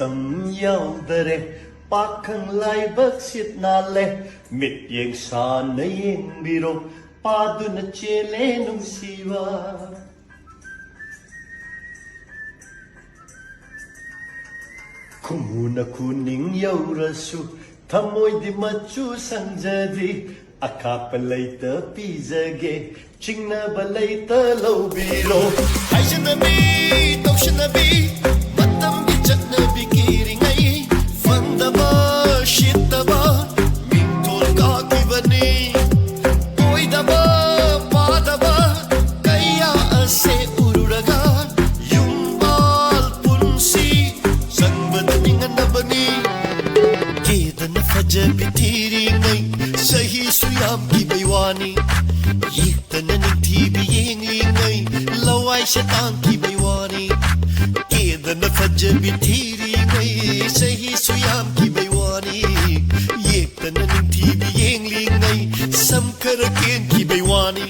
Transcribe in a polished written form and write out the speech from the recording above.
sầm nhau dere pakang lai bak sit na le mit yeng sa na yeng biro padu na chele nung siwa kumuna kuning yaurasu thamoy di machu sangjadi akapalay ta pizage chingna balay ta lobiro Aishanabi, Toshanabi, Matam Bichanabi Kiringai, Fandaba, Shitaba, Mintol Kakivani, Boydaba, Padaba, Kaya Ase Ururaga, Yumbal Punsi, Sangbadaninganabani, Kedana Fajabi Tiringai, Sahi Suyam Kibaiwani, Yiktanan Tibi Yinglingai, Lawai Shatan Kibaiwani, Kedana Fajabi Tiringai, Sahi Suyam Kibaiwani, Yiktanan Tibi Yinglingai, Samkarakin Kibaiwani.